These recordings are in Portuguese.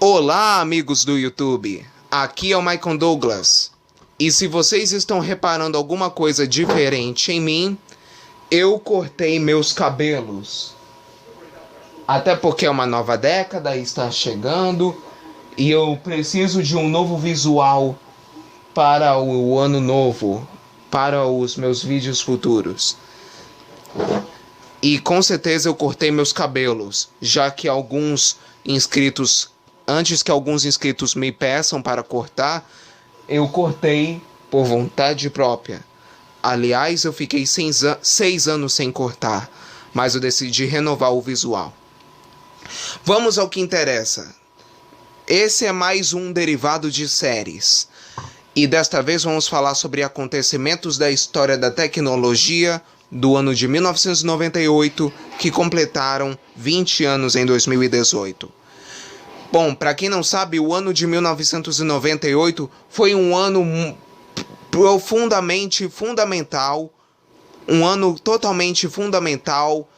Olá, amigos do YouTube, aqui é o Michael Douglas, e se vocês estão reparando alguma coisa diferente em mim, eu cortei meus cabelos. Até porque é uma nova década, está chegando, e eu preciso de um novo visual para o ano novo, para os meus vídeos futuros. E com certeza eu cortei meus cabelos, já que antes que alguns inscritos me peçam para cortar, eu cortei por vontade própria. Aliás, eu fiquei 6 anos sem cortar, mas eu decidi renovar o visual. Vamos ao que interessa. Esse é mais um derivado de séries. E desta vez vamos falar sobre acontecimentos da história da tecnologia do ano de 1998, que completaram 20 anos em 2018. Bom, para quem não sabe, o ano de 1998 foi um ano profundamente fundamental, um ano totalmente fundamental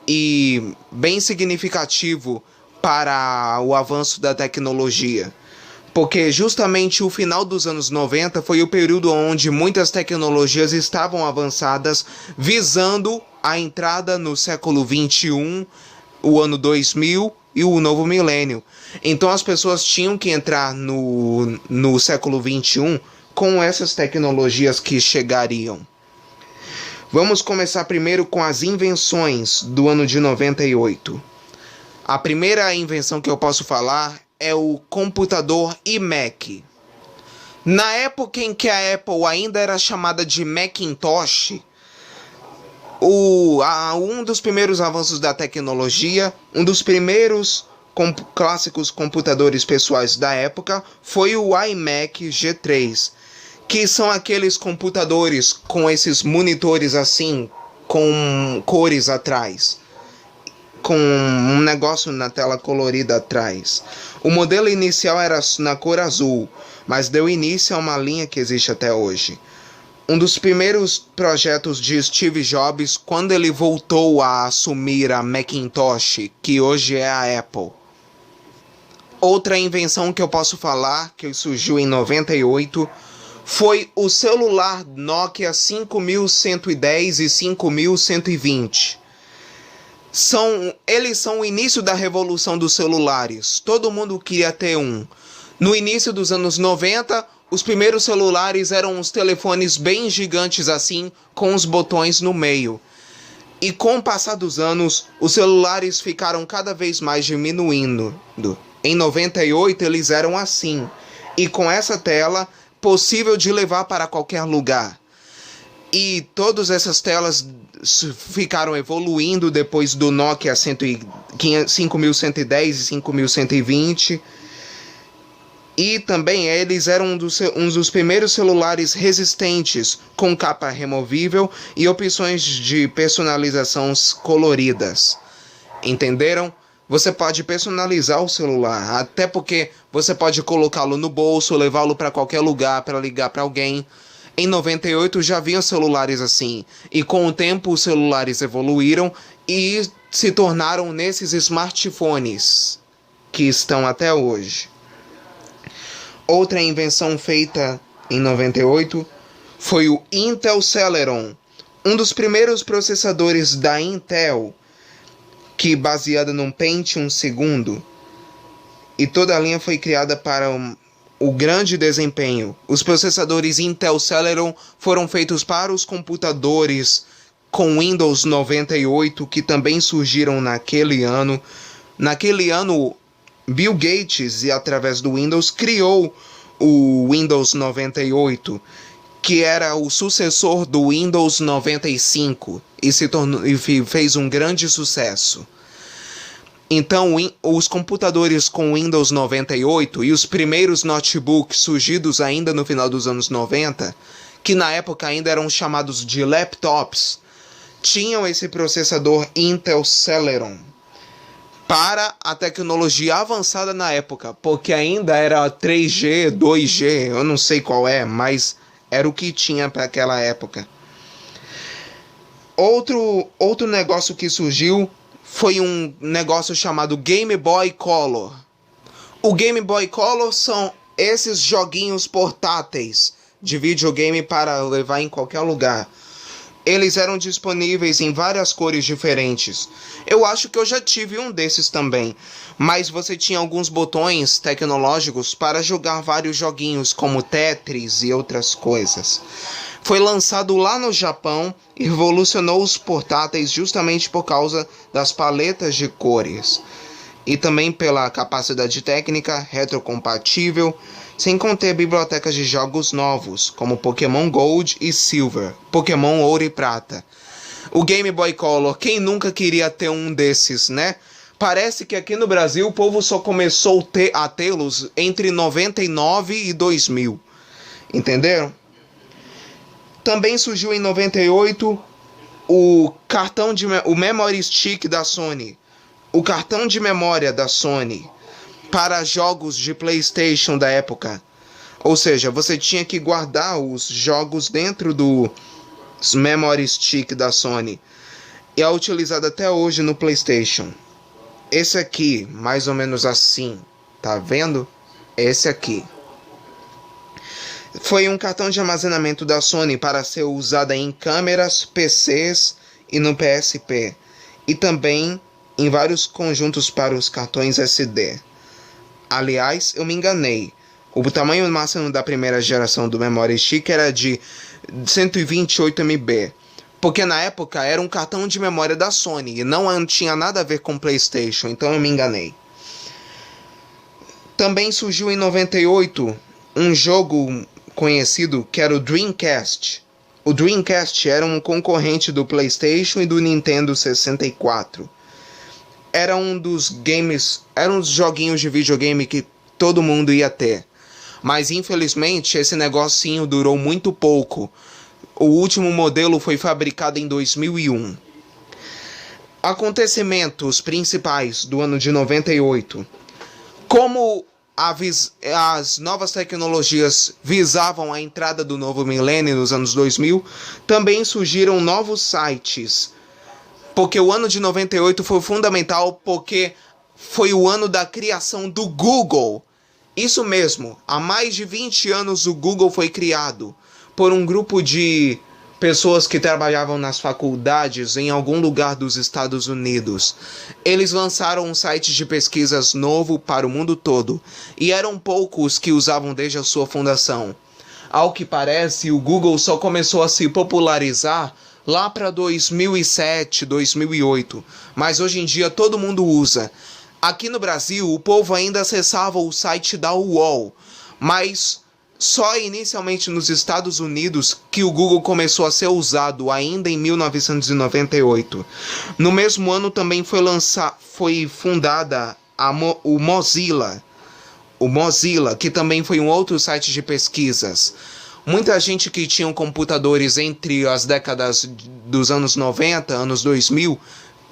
e bem significativo para o avanço da tecnologia. Porque justamente o final dos anos 90 foi o período onde muitas tecnologias estavam avançadas, visando a entrada no século 21, o ano 2000 e o novo milênio. Então as pessoas tinham que entrar no século 21 com essas tecnologias que chegariam. Vamos começar primeiro com as invenções do ano de 98. A primeira invenção que eu posso falar é o computador iMac. Na época em que a Apple ainda era chamada de Macintosh, um dos primeiros avanços da tecnologia, um dos primeiros clássicos computadores pessoais da época foi o iMac G3, que são aqueles computadores com esses monitores assim, com cores atrás, com um negócio na tela colorida atrás. O modelo inicial era na cor azul, mas deu início a uma linha que existe até hoje. Um dos primeiros projetos de Steve Jobs quando ele voltou a assumir a Macintosh, que hoje é a Apple. Outra invenção que eu posso falar, que surgiu em 98, foi o celular Nokia 5110 e 5120. Eles são o início da revolução dos celulares. Todo mundo queria ter um. No início dos anos 90, os primeiros celulares eram uns telefones bem gigantes assim, com os botões no meio. E com o passar dos anos, os celulares ficaram cada vez mais diminuindo. Em 98 eles eram assim, e com essa tela, possível de levar para qualquer lugar. E todas essas telas ficaram evoluindo depois do Nokia 5110 e 5120. E também eles eram um dos primeiros celulares resistentes, com capa removível e opções de personalização coloridas. Entenderam? Você pode personalizar o celular, até porque você pode colocá-lo no bolso, levá-lo para qualquer lugar para ligar para alguém. Em 98 já haviam celulares assim, e com o tempo os celulares evoluíram e se tornaram nesses smartphones que estão até hoje. Outra invenção feita em 98 foi o Intel Celeron, um dos primeiros processadores da Intel, que baseado num Pentium II, e toda a linha foi criada para o grande desempenho. Os processadores Intel Celeron foram feitos para os computadores com Windows 98, que também surgiram naquele ano. Naquele ano, Bill Gates, através do Windows, criou o Windows 98, que era o sucessor do Windows 95, e fez um grande sucesso. Então, os computadores com Windows 98 e os primeiros notebooks surgidos ainda no final dos anos 90, que na época ainda eram chamados de laptops, tinham esse processador Intel Celeron para a tecnologia avançada na época, porque ainda era 3G, 2G, eu não sei qual é, mas era o que tinha para aquela época. Outro negócio que surgiu foi um negócio chamado Game Boy Color. O Game Boy Color são esses joguinhos portáteis de videogame para levar em qualquer lugar. Eles eram disponíveis em várias cores diferentes. Eu acho que eu já tive um desses também, mas você tinha alguns botões tecnológicos para jogar vários joguinhos como Tetris e outras coisas. Foi lançado lá no Japão e revolucionou os portáteis justamente por causa das paletas de cores e também pela capacidade técnica retrocompatível, sem conter bibliotecas de jogos novos, como Pokémon Gold e Silver, Pokémon Ouro e Prata. O Game Boy Color, quem nunca queria ter um desses, né? Parece que aqui no Brasil o povo só começou a tê-los entre 99 e 2000, entenderam? Também surgiu em 98 o Memory Stick da Sony, o cartão de memória da Sony para jogos de PlayStation da época. Ou seja, você tinha que guardar os jogos dentro do Memory Stick da Sony. E é utilizado até hoje no PlayStation. Esse aqui, mais ou menos assim, tá vendo? Esse aqui. Foi um cartão de armazenamento da Sony para ser usado em câmeras, PCs e no PSP. E também em vários conjuntos para os cartões SD. Aliás, eu me enganei. O tamanho máximo da primeira geração do Memory Stick era de 128 MB. Porque na época era um cartão de memória da Sony e não tinha nada a ver com PlayStation, então eu me enganei. Também surgiu em 98 um jogo conhecido que era o Dreamcast. O Dreamcast era um concorrente do PlayStation e do Nintendo 64. Era um dos joguinhos de videogame que todo mundo ia ter. Mas infelizmente esse negocinho durou muito pouco. O último modelo foi fabricado em 2001. Acontecimentos principais do ano de 98. Como as novas tecnologias visavam a entrada do novo milênio nos anos 2000, também surgiram novos sites. Porque o ano de 98 foi fundamental porque foi o ano da criação do Google. Isso mesmo, há mais de 20 anos o Google foi criado por um grupo de pessoas que trabalhavam nas faculdades em algum lugar dos Estados Unidos. Eles lançaram um site de pesquisas novo para o mundo todo e eram poucos que usavam desde a sua fundação. Ao que parece, o Google só começou a se popularizar lá para 2007, 2008, mas hoje em dia todo mundo usa. Aqui no Brasil, o povo ainda acessava o site da UOL, mas só inicialmente nos Estados Unidos que o Google começou a ser usado, ainda em 1998. No mesmo ano também foi fundada o Mozilla. O Mozilla, que também foi um outro site de pesquisas. Muita gente que tinha computadores entre as décadas dos anos 90, anos 2000,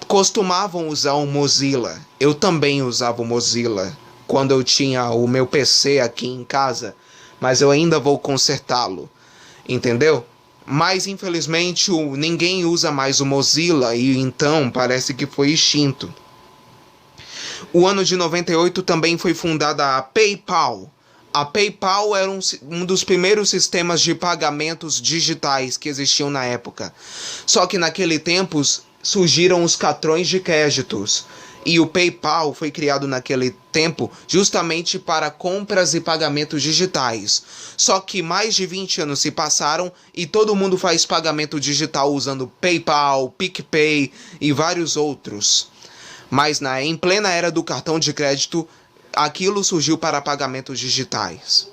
costumavam usar o Mozilla. Eu também usava o Mozilla quando eu tinha o meu PC aqui em casa, mas eu ainda vou consertá-lo, entendeu? Mas infelizmente ninguém usa mais o Mozilla e então parece que foi extinto. O ano de 98 também foi fundada a PayPal. A PayPal era um dos primeiros sistemas de pagamentos digitais que existiam na época. Só que naquele tempo surgiram os cartões de créditos. E o PayPal foi criado naquele tempo justamente para compras e pagamentos digitais. Só que mais de 20 anos se passaram e todo mundo faz pagamento digital usando PayPal, PicPay e vários outros. Mas em plena era do cartão de crédito, aquilo surgiu para pagamentos digitais.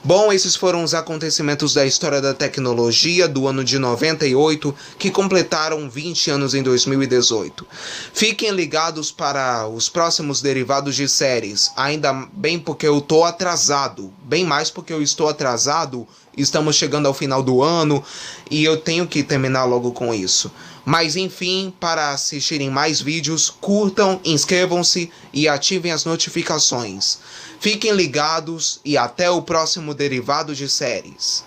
Bom, esses foram os acontecimentos da história da tecnologia do ano de 98, que completaram 20 anos em 2018. Fiquem ligados para os próximos derivados de séries, ainda bem porque eu estou atrasado, bem mais porque eu estou atrasado, estamos chegando ao final do ano e eu tenho que terminar logo com isso. Mas enfim, para assistirem mais vídeos, curtam, inscrevam-se e ativem as notificações. Fiquem ligados e até o próximo derivado de séries.